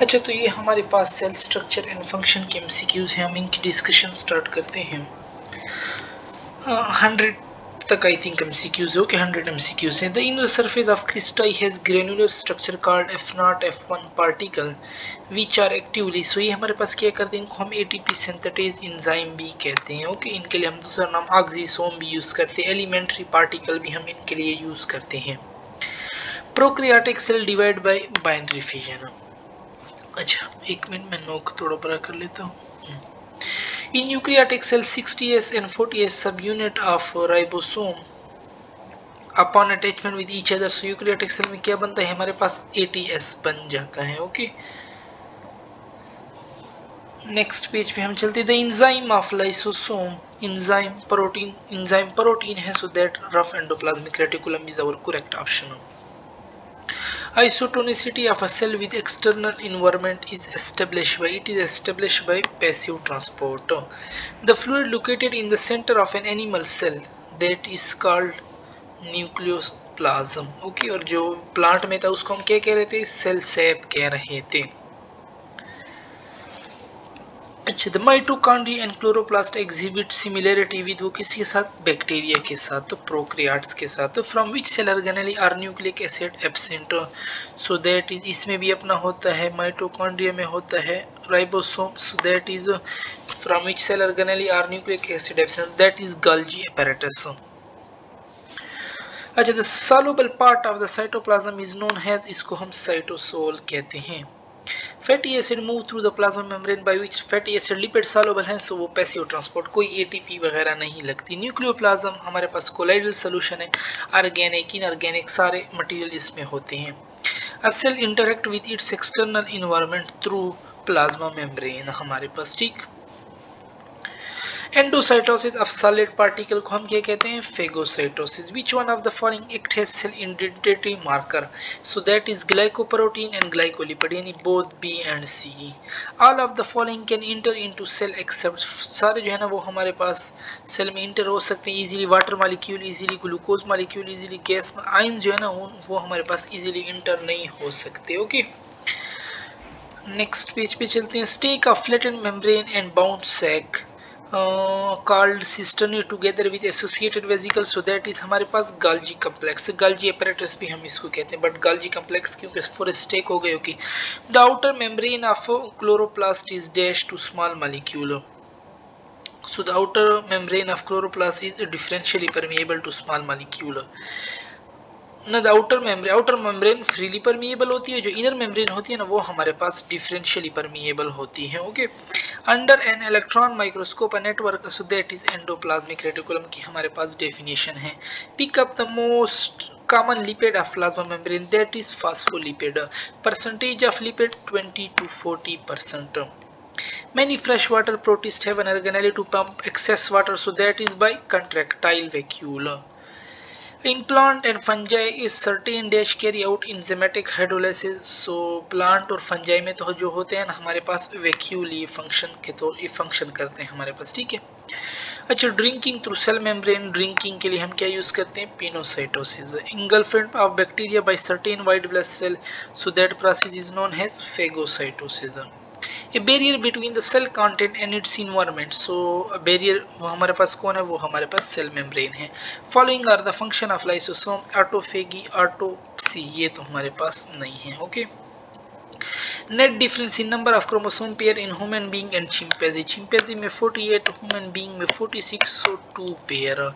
अच्छा, तो ये हमारे पास सेल स्ट्रक्चर एंड फंक्शन के एमसीक्यूज हैं। हम इनकी डिस्कशन स्टार्ट करते हैं। 100 तक आई थिंक एमसीक्यूज हो कि 100 एमसीक्यूज हैं। The inner surface of cristae has granular structure called F0 F1 particle which are actively, so ये हमारे पास क्या करते हैं, इनको हम एटीपी सिंथेटेज एंजाइम भी कहते हैं। ओके, इनके लिए हम दूसरा नाम ऑक्सीसोम भी यूज करते हैं। एलिमेंट्री पार्टिकल भी हम इनके लिए यूज करते हैं। Prokaryotic cell divide by binary fission. अच्छा, एक मिनट में नोक थोड़ा बड़ा कर लेता हूँ। In eukaryotic cell, 60S and 40S subunit of ribosome upon attachment with each other, so eukaryotic cell में क्या बनता है, हमारे पास ATS बन जाता है। ओके, नेक्स्ट पेज पे हम चलते हैं। The enzyme of lysosome, enzyme protein है, so that rough endoplasmic reticulum is our correct option. Isotonicity of a cell with external environment is established by passive transport. The fluid located in the center of an animal cell, that is called nucleoplasm. Okay, और जो plant में था उसको हम क्या कह रहे थे, सेल सैप कह रहे थे। अच्छा, the mitochondria and chloroplast exhibit similarity with, वो किसके साथ, बैक्टीरिया के साथ, तो प्रोकैरियोट्स के साथ। तो from which cell organelle are nucleic acid absent, so that is, इसमें भी अपना होता है, माइटोकॉन्ड्रिया में होता है ribosome, so that is from which cell organelle are nucleic acid absent, that is Golgi apparatus। अच्छा, the soluble part of the cytoplasm is known has, इसको हम साइटोसोल कहते हैं। Fatty acid move through the plasma membrane by which, fatty acid lipid soluble है, सो वो passive transport, कोई ATP वगैरह नहीं लगती। न्यूक्लियोप्लाज्म हमारे पास कोलाइडल सोल्यूशन है, ऑर्गेनिक इनऑर्गेनिक सारे मटेरियल इसमें होते हैं। A cell interact with its external environment through plasma membrane हमारे पास, ठीक। एंडोसाइटोसिस ऑफ सॉलिड पार्टिकल को हम क्या कहते हैं, phagocytosis. Which one of the following act has cell identity marker, so that is glycoprotein and glycolipid, यानी both B and C. All of the following can enter into cell except, सारे जो है ना वो हमारे पास सेल में inter हो सकते हैं easily. Water molecule easily, glucose molecule easily, gas ion जो है ना वो हमारे पास इजीली इंटर नहीं हो सकते। ओके, नेक्स्ट पेज पे चलते हैं। Stack of flattened membrane and bound sac called cisternae together with associated vesicles, so that is हमारे पास Golgi complex, Golgi apparatus भी हम इसको कहते हैं, बट Golgi complex क्योंकि for stake हो गए। Okay, the outer membrane of chloroplast is dashed to small molecule, so the outer membrane of chloroplast is differentially permeable to small molecule। ना, the outer membrane freely permeable होती है, जो inner membrane होती है ना वो हमारे पास डिफरेंशियली परमिएबल होती है। Okay, under an electron microscope a network, so that is endoplasmic reticulum की हमारे पास डेफिनेशन है। Pick up the most common lipid of plasma membrane, that is phospholipid, percentage of lipid 20 to 40%। Many freshwater protists have an organelle to pump excess water, so that is by contractile vacuole। In plant and fungi is certain dash carry out enzymatic hydrolysis, so plant और fungi में तो जो होते हैं ना हमारे पास वैक्यूली function के, तो ये फंक्शन करते हैं हमारे पास, ठीक है। अच्छा, drinking through cell membrane, drinking के लिए हम क्या यूज करते हैं, pinocytosis. Engulfment of bacteria by certain white blood cell, so that process is known as phagocytosis. A barrier between the cell content and its environment, so barrier वो हमारे पास कौन है, वो हमारे पास सेल मेम्ब्रेन है। Following are the function of lysosome, autophagy, autopsy, ये तो हमारे पास नहीं है। Okay, net difference in number of chromosome pair in human being and chimpanzee, chimpanzee में 48, ह्यूमन बीइंग में 46, सो 2 पेयर,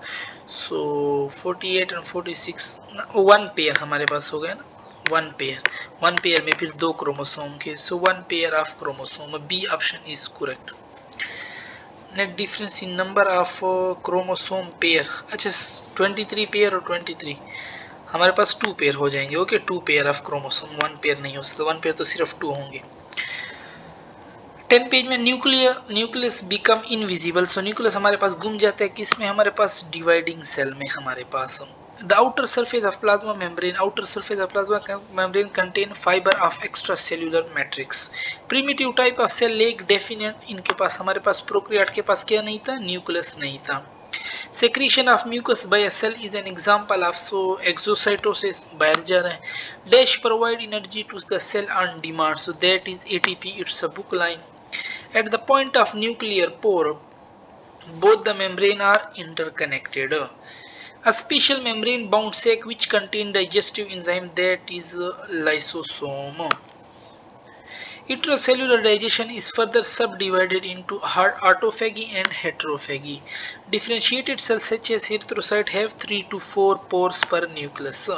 सो 48 एंड 46 1 पेयर हमारे पास हो गया ना, 1 पेयर में फिर 2 क्रोमोसोम के, so 1 pair of chromosome, B option is correct. Net difference in number of chromosome pair, अच्छा 23 पेयर और 23 हमारे पास 2 पेयर हो जाएंगे। Okay, 2 pair of chromosome, 1 pair नहीं हो सकता, 1 पेयर तो सिर्फ 2 होंगे। 10 पेज में न्यूक्लियस बिकम इनविजिबल, सो न्यूक्लियस हमारे पास गुम जाता है किसमें, हमारे पास डिवाइडिंग सेल में हमारे पास। The outer surface of plasma membrane, outer surface of plasma membrane contain fibre of extra cellular matrix. Primitive type of cell lack definite, इनके पास हमारे पास प्रोकैरियोट के पास क्या नहीं था, न्यूक्लियस नहीं था। Secretion of mucus by a cell is an example of exocytosis. बाहर जा रहा है. Dash provide energy to the cell on demand. So that is ATP. It's a book line. At the point of nuclear pore, both the membrane are interconnected. A special membrane bound sac which contain digestive enzyme, that is lysosome. Intracellular digestion is further subdivided into autophagy and heterophagy. Differentiated cells such as erythrocyte have 3 to 4 pores per nucleus.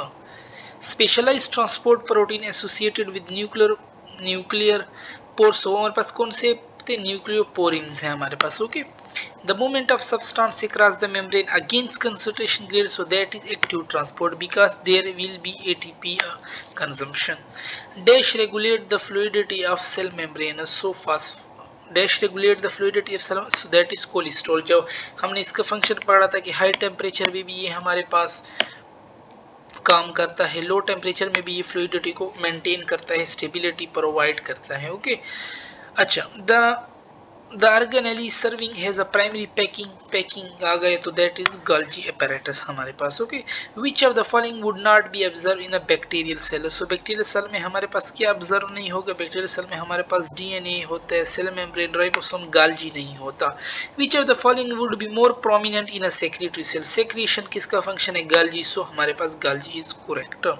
Specialized transport protein associated with nuclear pores. So हमारे पास कौन से nucleoporins हैं हमारे पास. Okay. The movement of substance across the membrane against concentration gradient, so that is active transport because there will be ATP consumption. Dash regulate the fluidity of cell membrane. So fast dash regulate the fluidity of cell, so that is cholesterol. जब हमने इसका function पढ़ा था कि high temperature में भी ये हमारे पास काम करता है, लो टेम्परेचर में भी ये फ्लूइडिटी को मेंटेन करता है, स्टेबिलिटी प्रोवाइड करता है. ओके. अच्छा, the organelle serving has a primary packing आ गए तो that is Golgi apparatus हमारे पास. Okay. Which of the following would not be observed in a bacterial cell? So bacterial cell में हमारे पास क्या ऑब्जर्व नहीं होगा? bacterial cell में हमारे पास DNA होता है, सेल मेम्ब्रेन, राइबोसोम, Golgi नहीं होता. Which of the following would be more prominent in a secretory cell? secretion किसका फंक्शन है? Golgi. So हमारे पास Golgi is correct.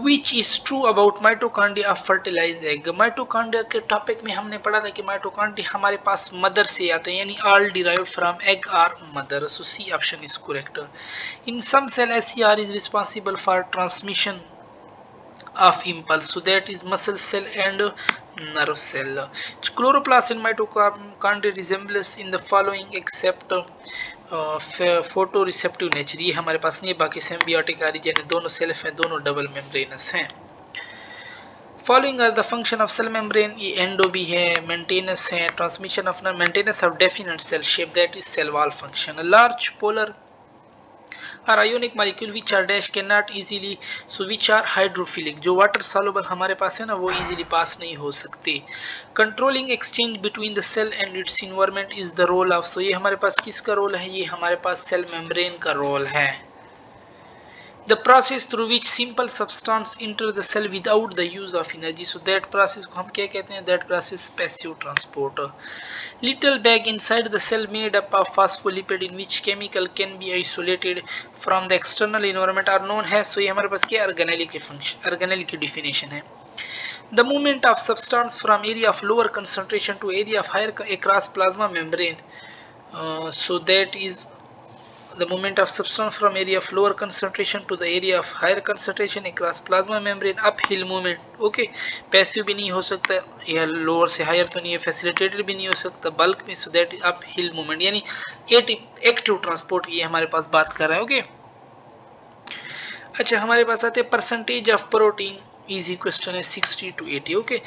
Which is true about mitochondria of fertilized egg? Mitochondria के topic में हमने पढ़ा था कि माइटोकॉन्ड्रिया हमारे पास मदर से आते हैं, यानी all derived from egg or mother. So C option is correct. In some cell, SCR is responsible for transmission of impulse, so that is muscle cell and nerve cell. Chloroplast and mitochondria resemblance in the following except photo receptive nature, ये हमारे पास नहीं है. बाकी symbiotic origin, दोनों self हैं, दोनों double membranous हैं. Following are the function of cell membrane, ये एंडो भी है, मेंटेनेंस है, transmission of maintenance of definite cell shape, that is cell wall function. Large polar और ionic molecule which are dash can not easily, so which are hydrophilic, जो water soluble हमारे पास है ना, वो इजीली पास नहीं हो सकते. Controlling exchange between the cell and its environment is the role of, so ये हमारे पास किसका रोल है? ये हमारे पास सेल मेम्ब्रेन का रोल है. The process through which simple substance enter the cell without the use of energy, so that process को हम क्या कहते हैं? That process passive transport. Little bag inside the cell made up of phospholipid in which chemical can be isolated from the external environment are known as, so ये हमारे पास क्या? organelle के function, organelle की definition है. The movement of substance from area of lower concentration to area of higher across plasma membrane, so that is the movement of substance from area of lower concentration to the area of higher concentration across plasma membrane, uphill movement. Okay. Passive भी नहीं हो सकता, यह lower से higher तो नहीं है, facilitated भी नहीं हो सकता बल्क में, सो दैट अपहिल मूवमेंट यानी एक्टिव ट्रांसपोर्ट, ये हमारे पास बात कर रहा है. ओके. अच्छा, हमारे पास आते हैं percentage of protein. Easy question है, 60 to 80. Okay.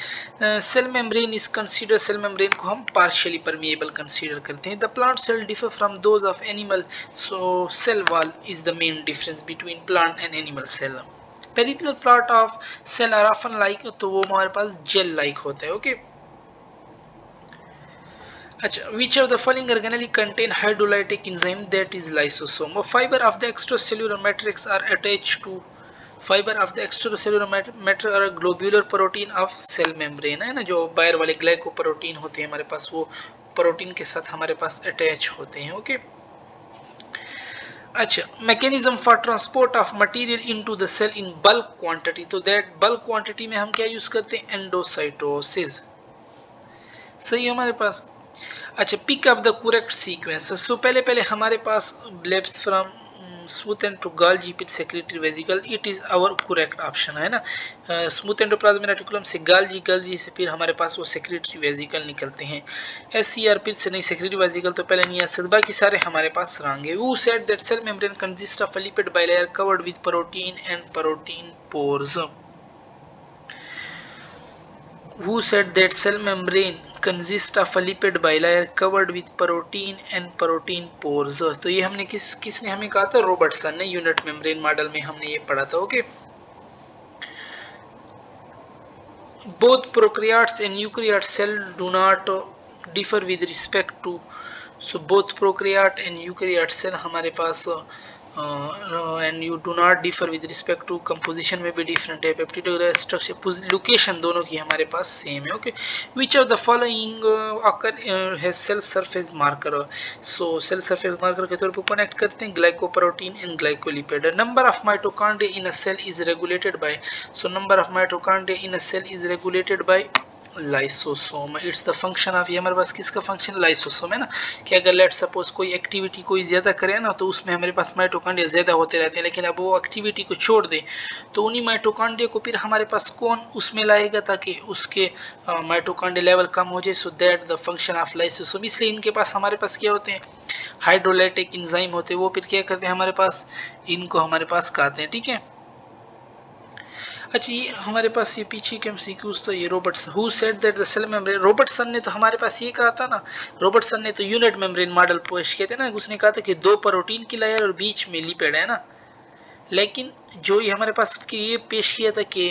Cell membrane is consider, cell membrane को हम पार्शियली परमिएबल कंसीडर करते हैं. The plant cell differ from those of animal, so cell wall is the main difference between plant and animal cell. Peripheral part of cell are often like, तो वो हमारे पास gel like होता है. Okay. अच्छा, which of the following organelle contain hydrolytic enzyme, that is lysosome. Fiber of the extracellular matrix are attached to fibre of the extracellular matter और globular protein of cell membrane है ना, जो बाहर वाले glycoprotein होते हैं हमारे पास, वो प्रोटीन के साथ हमारे पास अटैच होते हैं. ओके. अच्छा, mechanism for transport of material into the cell in bulk quantity, तो दैट बल्क क्वांटिटी में हम क्या यूज करते हैं? एंडोसाइटोसिस. सही है हमारे पास. अच्छा, pick up the correct sequence. So पहले हमारे पास blebs from smooth end to Golgi with secretory vesicle, it is our correct option है ना. स्मूथ एंडोप्लाज्मिक रेटिकुलम से Golgi से फिर हमारे पास वो सेक्रेटरी वेजिकल निकलते हैं. SCR पिल से नहीं, सेक्रेटरी वेजिकल तो पहले नहीं आ सकता, बाकी सारे हमारे पास रंग है. Who said that cell membrane consists of a lipid bilayer covered with protein and protein pores? Who said that cell membrane consists of a lipid bilayer covered with protein and protein pores? तो ये हमने किसने हमें कहा था? Robertson ने. Unit membrane model में हमने ये पढ़ा था. Okay. Both prokaryotes and eukaryote cell do not differ with respect to so both prokaryote and eukaryote cell हमारे पास and you do not differ with respect to composition में भी डिफरेंट है, पेप्टिडोग्राफ स्ट्रक्चर लोकेशन दोनों की हमारे पास सेम है। Okay, which of the following occur has cell surface marker. So cell surface marker के तौर पर कनेक्ट करते हैं glycoprotein and glycolipid. Number of mitochondria in a cell is regulated by, so number of mitochondria in a cell is regulated by lysosome. It's the function of, ये हमारे पास किसका function, lysosome है ना, कि अगर लेट सपोज कोई activity कोई ज्यादा करे ना तो उसमें हमारे पास माइटोकॉन्ड्रिया ज्यादा होते रहते हैं, लेकिन अब वो एक्टिविटी को छोड़ दे तो उन्हीं माइटोकॉन्ड्रिया को फिर हमारे पास कौन उसमें लाएगा ताकि उसके माइटोकॉन्ड्रिया लेवल कम हो जाए। सो that the function of lysosome. इसलिए इनके पास हमारे पास क्या होते हैं, हाइड्रोलाइटिक एंजाइम होते हैं, वो फिर क्या करते हैं हमारे पास, इनको हमारे पास कहते हैं। ठीक है, अच्छा ये हमारे पास ये पीछे के एमसीक्यूज तो ये Robertson who said that the cell membrane, Robertson ने तो हमारे पास ये कहा था ना, रॉबर्टसन ने तो यूनिट मेम्ब्रेन मॉडल पेश किया था ना, उसने कहा था कि दो प्रोटीन की लेयर और बीच में लिपिड है ना, लेकिन जो ये हमारे पास ये पेश किया था कि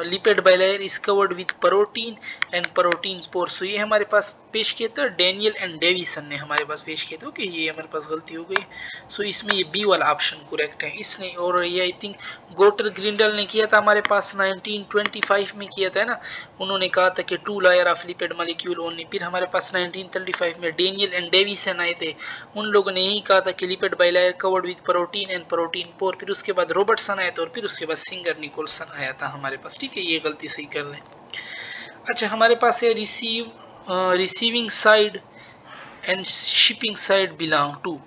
lipid bilayer is covered with protein and protein pore. So ये हमारे पास पेश किया था डेनियल एंड डेविसन ने हमारे पास पेश किया था। ओके, ये हमारे पास गलती हो गई। सो इसमें ये बी वाला ऑप्शन करेक्ट है इसने, और ये आई थिंक गोटर ग्रिंडल ने किया था हमारे पास 1925 में किया था ना, उन्होंने कहा था कि 2 layer of lipid molecule only. फिर हमारे पास 1935 में डेनियल एंड डेविसन आए थे, उन लोगों ने यही कहा था कि lipid bilayer covered with protein and protein pore. फिर उसके बाद रॉबर्टसन आया था और फिर उसके बाद सिंगर निकोलसन आया था हमारे पास। ठीक है, ये गलती सही कर लें। अच्छा हमारे पास है receiving side and shipping side belong to.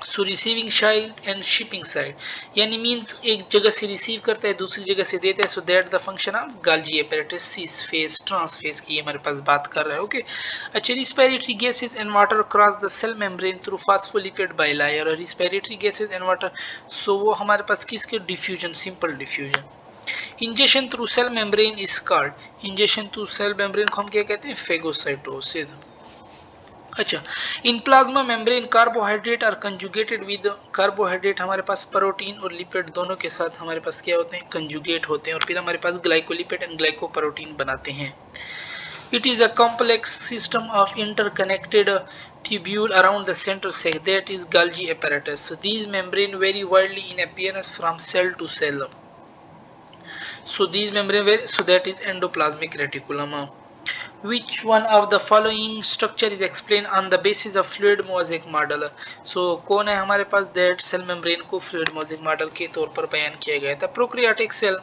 So receiving side and shipping side यानी मींस एक जगह से रिसीव करता है दूसरी जगह से देता है। So that the function of Golgi apparatus cis face trans face की हमारे पास बात कर रहा है। ओके, अच्छा respiratory gases and water cross the cell membrane through phospholipid bilayer, और respiratory gases and water, so वो हमारे पास किसके, diffusion, simple diffusion. Injection through cell membrane is called, injection through cell membrane को हम क्या कहते हैं, फेगोसाइटोसिस। अच्छा, in plasma membrane carbohydrate are conjugated with, carbohydrate हमारे पास प्रोटीन और लिपिड दोनों के साथ हमारे पास क्या होते हैं, कंजुगेट होते हैं, और फिर हमारे पास ग्लाइकोलिपिड एंड ग्लाइकोप्रोटीन बनाते हैं। It is a complex system of interconnected tubule around the center sac that is Golgi apparatus. So these membrane vary widely in appearance from cell to cell. So these membrane vary, so that is endoplasmic reticulum. Which one of the following structure is explained on the basis of fluid mosaic model? So कौन है हमारे पास that cell membrane को fluid mosaic model के तौर पर बयान किया गया था। Prokaryotic cell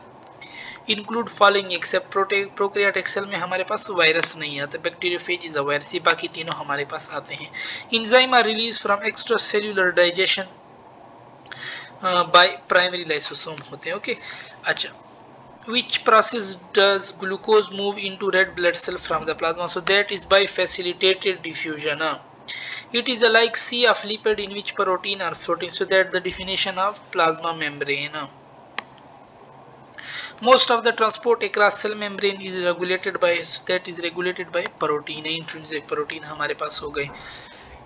include following except prokaryotic cell में हमारे पास वायरस नहीं आता, बैक्टीरियोफेज इज अ वायरस, ये बाकी तीनों हमारे पास आते हैं। Enzyme are release from extra cellular digestion by primary lysosome होते हैं। ओके, अच्छा which process does glucose move into red blood cell from the plasma? So that is by facilitated diffusion. It is a like sea of lipid in which protein are floating, so that the definition of plasma membrane. Most of the transport across cell membrane is regulated by, so that is regulated by protein, intrinsic protein हमारे पास हो गए।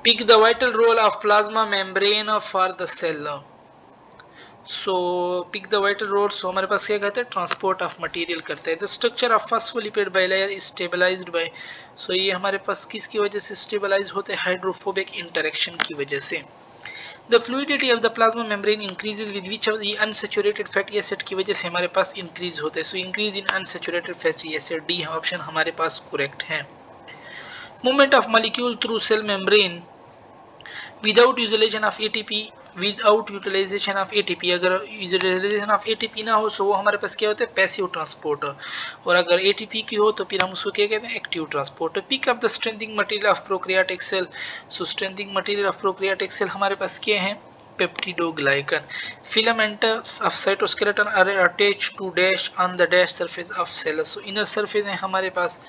Pick the vital role of plasma membrane for the cell. So pick the vital road, so हमारे पास क्या कहते हैं, transport of material करते हैं। The structure of phospholipid bilayer is stabilised by, so ये हमारे पास किसकी वजह से स्टेबलाइज होते हैं, हाइड्रोफोबिक इंटरेक्शन की वजह से। The fluidity of the plasma membrane increases with which of the unsaturated fatty acid की वजह से हमारे पास इंक्रीज होते हैं। So increase in unsaturated fatty acid, D option हमारे पास करेक्ट है। Movement of molecule through cell membrane without utilization of ATP, without utilization of ATP, अगर यूटिलाइजेशन ऑफ एटीपी ना हो तो वो हमारे पास क्या होता है, पैसिव ट्रांसपोर्ट, और अगर एटीपी की हो तो फिर हम उसको क्या कहते हैं, active transport. Pick up the strengthening material of prokaryotic cell, so strengthening material of prokaryotic cell हमारे पास क्या है, peptidoglycan. Filaments of cytoskeleton are attached to dash on the dash surface of cell, so inner surface है हमारे पास,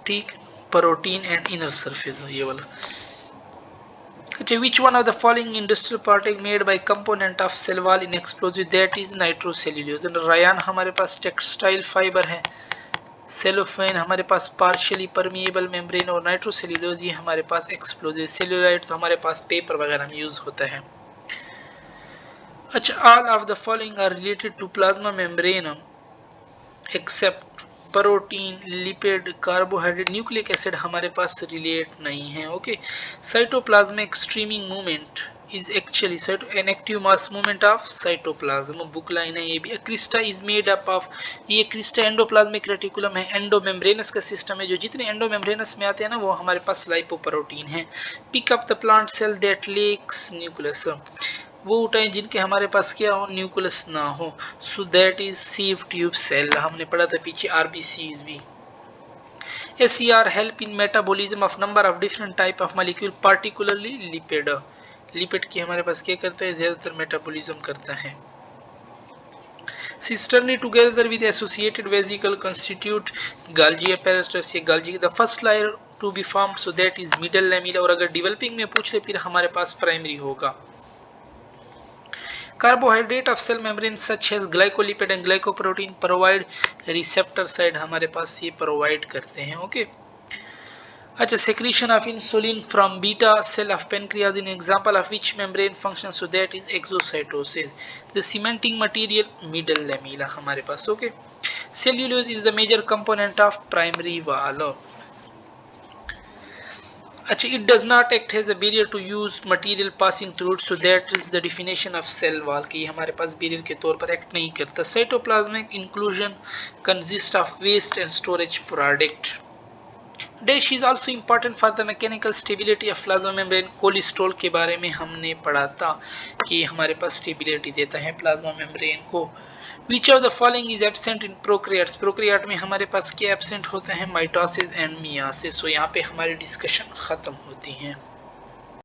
ठीक, protein and inner surface ये वाला। अच्छा, which one of the following industrial product made by component of cell wall in explosive, that is nitrocellulose। Rayan हमारे पास textile fibre है, cellophane हमारे पास पार्शियली परमिएबल मेम्ब्रेन, और नाइट्रोसेल्यूलोज ये हमारे पास एक्सप्लोजिव, सेल्यूलाइट तो हमारे पास पेपर वगैरह में यूज होता है। अच्छा, all of the following are related to plasma membrane except protein, lipid, carbohydrate, nucleic acid हमारे पास रिलेट नहीं है। Okay, cytoplasmic streaming movement is actually an active mass movement of cytoplasm। Book line है ये भी। Crysta is made up of, ये Crysta endoplasmic reticulum है, endomembranes का system है, जो जितने एंडोमेम्ब्रेनस में आते हैं ना वो हमारे पास लाइपोप्रोटीन है। Pick up the plant cell that lacks nucleus, वो उठाएं जिनके हमारे पास क्या हो, न्यूक्लियस ना हो। So that is sieve tube cell, हमने पढ़ा था पीछे आरबीसी भी। SCR help in metabolism of number of different type of molecule, particularly lipid। Lipid की हमारे पास क्या करता है, ज्यादातर मेटाबॉलिज्म करता है। Cisternae together with associated vesicle constitute Golgi apparatus। ये Golgi the first layer to be formed, so that is middle lamella. और अगर डेवलपिंग में पूछ ले फिर हमारे पास प्राइमरी होगा। Carbohydrate of cell membrane such as glycolipid and glycoprotein provide receptor side, हमारे पास ये प्रोवाइड करते हैं। ओके अच्छा, secretion of insulin from beta cell of pancreas, in example of which membrane function, so that is exocytosis। the cementing material middle lamella हमारे पास। Okay, cellulose is the major component of primary wall। अच्छा, it does not act as a barrier to use material passing through it, so that is the definition of cell wall कि हमारे पास barrier के तौर पर act नहीं करता। cytoplasmic inclusion consists of waste and storage product। Dash is also important for the mechanical stability of plasma membrane. Cholesterol के बारे में हमने पढ़ा था कि हमारे पास स्टेबिलिटी देता है प्लाज्मा मेम्ब्रेन को। विच of the following is absent in prokaryotes, prokaryote में हमारे पास क्या एब्सेंट होता है, माइटोसिस एंड मियासिस। सो यहाँ पे हमारी डिस्कशन खत्म होती है।